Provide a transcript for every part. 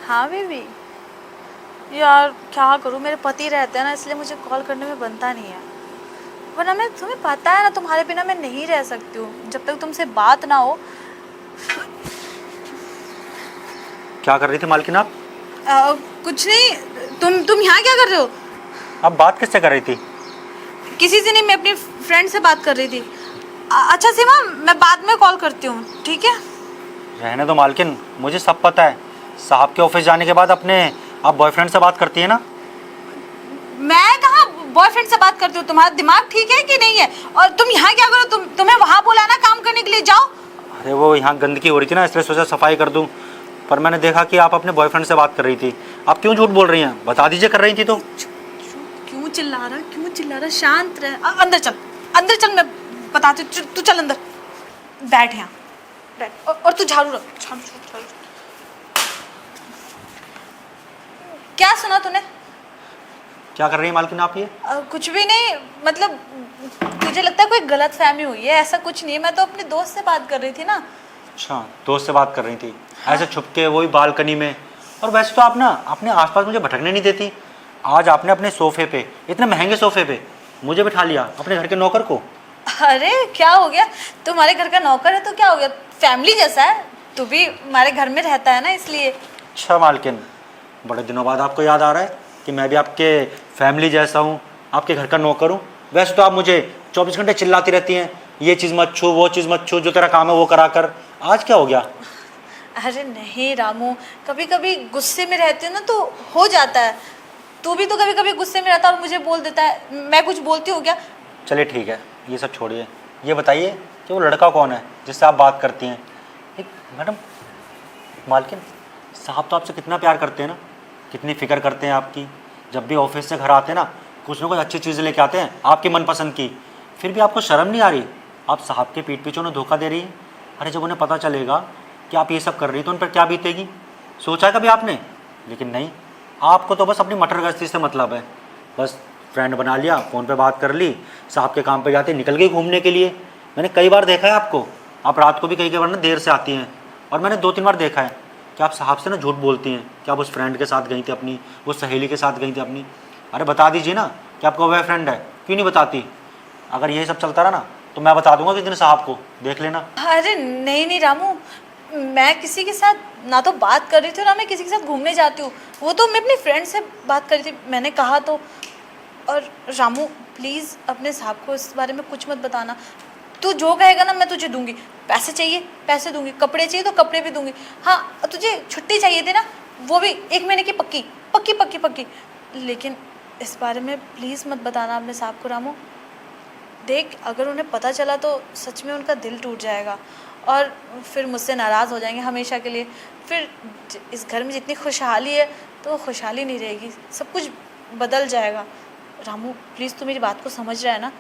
हाँ बेबी। यार क्या करूँ, मेरे पति रहते हैं ना, इसलिए मुझे कॉल करने में बनता नहीं है। वरना मैं, तुम्हें पता है ना, तुम्हारे बिना मैं नहीं रह सकती हूँ जब तक तुमसे बात ना हो। क्या कर रही थी मालकिन आप? कुछ नहीं। तुम यहाँ क्या कर रहे हो? आप बात किससे कर रही थी? किसी से नहीं, मैं अपनी फ्रेंड से बात कर रही थी। अच्छा सीमा, मैं बाद में कॉल करती हूँ, ठीक है? रहने दो मालकिन, मुझे सब पता है। साहब के ऑफिस जाने के बाद अपने आप बॉयफ्रेंड से बात करती है ना? मैं कहाँ बॉयफ्रेंड से बात करती हूँ? तुम्हारा दिमाग ठीक है कि नहीं है? और तुम यहाँ क्या करो? तुम्हें वहाँ बोला ना काम करने के लिए, जाओ। अरे वो यहाँ गंदगी हो रही थी ना, इसलिए सोचा सफाई कर दूँ। पर मैंने देखा कि आप अपने बॉयफ्रेंड से बात कर रही थी। आप क्यों झूठ बोल रही हैं? बता दीजिए कर रही थी तो। क्यों चिल्ला रहा, क्यों चिल्ला रहा? शांत रह। अंदर चल, अंदर चल, मैं बताती हूँ। तू चल अंदर, बैठ यहाँ, बैठ। और तू झाड़ू रख, झाड़ू झाड़ू। क्या सुना तूने? क्या कर रही है मालकिन आप ये? कुछ भी नहीं। मतलब तुझे लगता है कोई गलत फहमी हुई है? ऐसा कुछ नहीं है, मैं तो अपने दोस्त से बात कर रही थी ना। अच्छा, दोस्त से बात कर रही थी? ऐसे छुप के, वही बालकनी में? और वैसे तो आप ना अपने आसपास मुझे भटकने नहीं देती। आज आपने अपने सोफे पे, इतने महंगे सोफे पे मुझे बिठा लिया, अपने घर के नौकर को। अरे क्या हो गया? तुम्हारे घर का नौकर है तो क्या हो गया? फैमिली जैसा है, तू भी हमारे घर में रहता है ना, इसलिए। अच्छा मालकिन, बड़े दिनों बाद आपको याद आ रहा है कि मैं भी आपके फैमिली जैसा हूँ, आपके घर का नौकर हूँ। वैसे तो आप मुझे 24 घंटे चिल्लाती रहती हैं, ये चीज़ मत छू, वो चीज़ मत छू, जो तेरा काम है वो करा कर। आज क्या हो गया? अरे नहीं रामू, कभी कभी गुस्से में रहती हूँ ना तो हो जाता है। तू भी तो कभी कभी गुस्से में रहता है और मुझे बोल देता है। मैं कुछ बोलती हूँ क्या? चलिए ठीक है, ये सब छोड़िए। ये बताइए कि वो लड़का कौन है जिससे आप बात करती हैं? एक मैडम, मालकिन, साहब तो आपसे कितना प्यार करते हैं ना, कितनी फ़िक्र करते हैं आपकी। जब भी ऑफिस से घर आते हैं ना, कुछ ना कुछ अच्छी चीज़ें लेके आते हैं आपकी मनपसंद की। फिर भी आपको शर्म नहीं आ रही? आप साहब के पीठ पीछे उन्हें धोखा दे रही है। अरे जब उन्हें पता चलेगा कि आप ये सब कर रही तो उन पर क्या बीतेगी? सोचा है कभी आपने? लेकिन नहीं, आपको तो बस अपनी मटर गश्ती से मतलब है। बस फ्रेंड बना लिया, फ़ोन पे बात कर ली, साहब के काम पे जाते निकल गई घूमने के लिए। मैंने कई बार देखा है आपको, आप रात को भी कई बार ना देर से आती हैं। और मैंने 2-3 बार देखा है कि आप साहब से ना झूठ बोलती हैं कि आप उस फ्रेंड के साथ गई थी अपनी, उस सहेली के साथ गई थी अपनी। अरे बता दीजिए ना कि आपका बॉयफ्रेंड है, क्यों नहीं बताती? अगर यही सब चलता रहा ना तो मैं बता दूंगा किस दिन साहब को, देख लेना। अरे नहीं नहीं रामू, मैं किसी के साथ ना तो बात कर रही थी ना मैं किसी के साथ घूमने जाती हूँ। वो तो मैं अपनी फ्रेंड से बात कर रही थी, मैंने कहा तो। और रामू प्लीज़ अपने साहब को इस बारे में कुछ मत बताना। तू जो कहेगा ना मैं तुझे दूंगी। पैसे चाहिए पैसे दूंगी, कपड़े चाहिए तो कपड़े भी दूंगी। हाँ, तुझे छुट्टी चाहिए थी ना, वो भी 1 महीने की पक्की पक्की पक्की पक्की। लेकिन इस बारे में प्लीज़ मत बताना अपने साहब को रामू। देख, अगर उन्हें पता चला तो सच में उनका दिल टूट जाएगा और फिर मुझसे नाराज़ हो जाएंगे हमेशा के लिए। फिर इस घर में जितनी खुशहाली है तो वो खुशहाली नहीं रहेगी, सब कुछ बदल जाएगा। रामू प्लीज़, तू मेरी बात को समझ रहा है ना?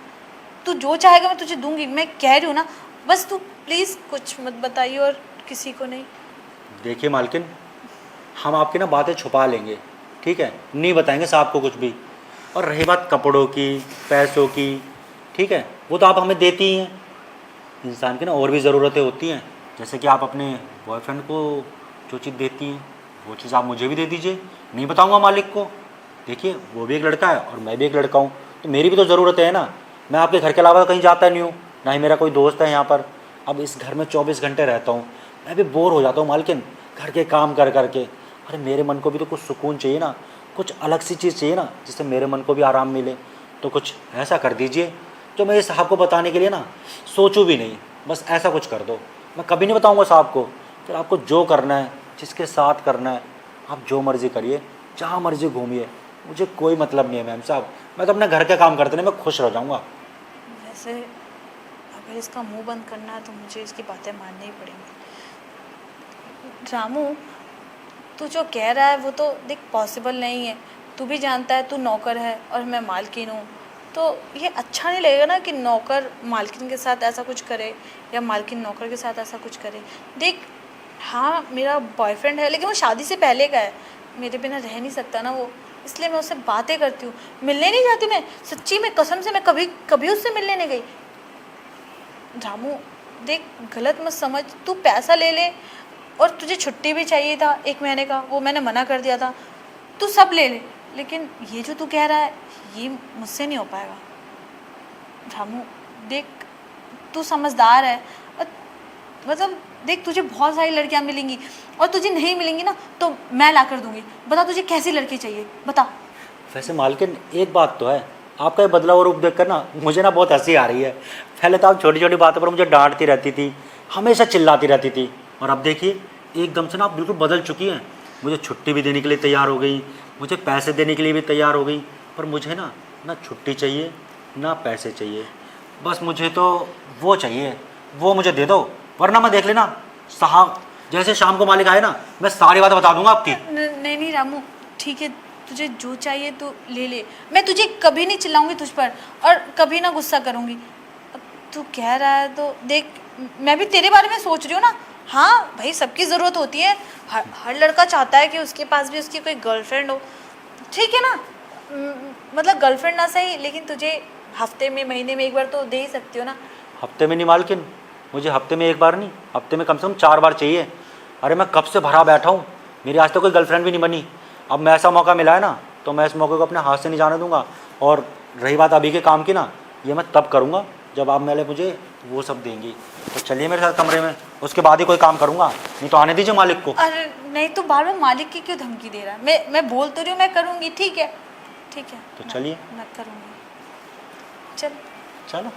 तू जो चाहेगा मैं तुझे दूंगी, मैं कह रही हूँ ना। बस तू प्लीज़ कुछ मत बताइए और किसी को नहीं। देखिए मालकिन, हम आपकी ना बातें छुपा लेंगे, ठीक है? नहीं बताएंगे साहब को कुछ भी। और रही बात कपड़ों की, पैसों की, ठीक है, वो तो आप हमें देती ही हैं। इंसान की ना और भी ज़रूरतें होती हैं, जैसे कि आप अपने बॉयफ्रेंड को जो चीज़ देती हैं वो चीज़ आप मुझे भी दे दीजिए। नहीं बताऊंगा मालिक को। देखिए, वो भी एक लड़का है और मैं भी एक लड़का हूँ, तो मेरी भी तो ज़रूरत है ना। मैं आपके घर के अलावा कहीं जाता नहीं हूँ, ना ही मेरा कोई दोस्त है यहाँ पर। अब इस घर में 24 घंटे रहता हूँ, मैं भी बोर हो जाता हूँ मालकिन, घर के काम कर करके। अरे मेरे मन को भी तो कुछ सुकून चाहिए ना, कुछ अलग सी चीज़ चाहिए ना, जिससे मेरे मन को भी आराम मिले। तो कुछ ऐसा कर दीजिए जो मैं इस साहब को बताने के लिए ना सोचूं भी नहीं। बस ऐसा कुछ कर दो, मैं कभी नहीं बताऊंगा साहब को। फिर आपको जो करना है, जिसके साथ करना है, आप जो मर्ज़ी करिए, जहाँ मर्ज़ी घूमिए, मुझे कोई मतलब नहीं है मैम साहब। मैं तो अपने घर के काम करते नहीं, मैं खुश रह जाऊँगा। वैसे अगर इसका मुंह बंद करना है तो मुझे इसकी बातें माननी ही पड़ेंगी। रामू, तू जो कह रहा है वो तो देख पॉसिबल नहीं है। तू भी जानता है तू नौकर है और मैं मालकिन हूँ, तो ये अच्छा नहीं लगेगा ना कि नौकर मालकिन के साथ ऐसा कुछ करे या मालकिन नौकर के साथ ऐसा कुछ करे। देख, हाँ मेरा बॉयफ्रेंड है लेकिन वो शादी से पहले का है, मेरे बिना रह नहीं सकता ना वो, इसलिए मैं उससे बातें करती हूँ। मिलने नहीं जाती मैं, सच्ची में कसम से मैं कभी कभी उससे मिलने नहीं गई। रामू देख, गलत मत समझ, तू पैसा ले ले और तुझे छुट्टी भी चाहिए था 1 महीने का, वो मैंने मना कर दिया था। तू सब ले ले, लेकिन ये जो तू कह रहा है ये मुझसे नहीं हो पाएगा। रामू देख, तू समझदार है, और मतलब देख, तुझे बहुत सारी लड़कियां मिलेंगी और तुझे नहीं मिलेंगी ना तो मैं ला कर दूंगी। बता तुझे कैसी लड़की चाहिए, बता। वैसे मालकिन एक बात तो है, आपका ये बदलाव रूप देख कर ना मुझे ना बहुत हंसी आ रही है। पहले तो आप छोटी छोटी बातों पर मुझे डांटती रहती थी, हमेशा चिल्लाती रहती थी, और अब देखिए एकदम से ना आप बिल्कुल बदल चुकी हैं। मुझे छुट्टी भी देने के लिए तैयार हो गई, मुझे पैसे देने के लिए भी तैयार हो गई। पर मुझे ना छुट्टी चाहिए ना पैसे चाहिए, बस मुझे तो वो चाहिए, वो मुझे दे दो, वरना मैं देख लेना साहब जैसे शाम को मालिक आए ना मैं सारी बातें बता दूंगा आपकी। नहीं नहीं रामू, ठीक है, तुझे जो चाहिए तो ले ले। मैं तुझे कभी नहीं चिल्लाऊंगी तुझ पर, और कभी ना गुस्सा करूंगी। अब तू कह रहा है तो देख, मैं भी तेरे बारे में सोच रही हूँ ना। हाँ भाई, सबकी ज़रूरत होती है, हर लड़का चाहता है कि उसके पास भी उसकी कोई गर्लफ्रेंड हो, ठीक है ना। मतलब गर्लफ्रेंड ना सही, लेकिन तुझे हफ्ते में महीने में एक बार तो दे ही सकती हो ना। हफ्ते में नहीं मालकिन, मुझे हफ्ते में एक बार नहीं, हफ्ते में कम से कम 4 बार चाहिए। अरे मैं कब से भरा बैठा हूँ, मेरी आज तक कोई गर्लफ्रेंड भी नहीं बनी। अब मैं ऐसा मौका मिला है ना तो मैं इस मौके को अपने हाथ से नहीं जाने दूंगा। और रही बात अभी के काम की ना, ये मैं तब करूँगा जब आप मेरे मुझे वो सब देंगी। तो चलिए मेरे साथ कमरे में, उसके बाद ही कोई काम करूँगा, नहीं तो आने दीजिए मालिक को। अरे नहीं, तो बार बार मालिक की क्यों धमकी दे रहा है? मैं बोल तो रही हूँ मैं करूँगी, ठीक है ठीक है। तो चलिए। मैं करूँगी, चल। चलो।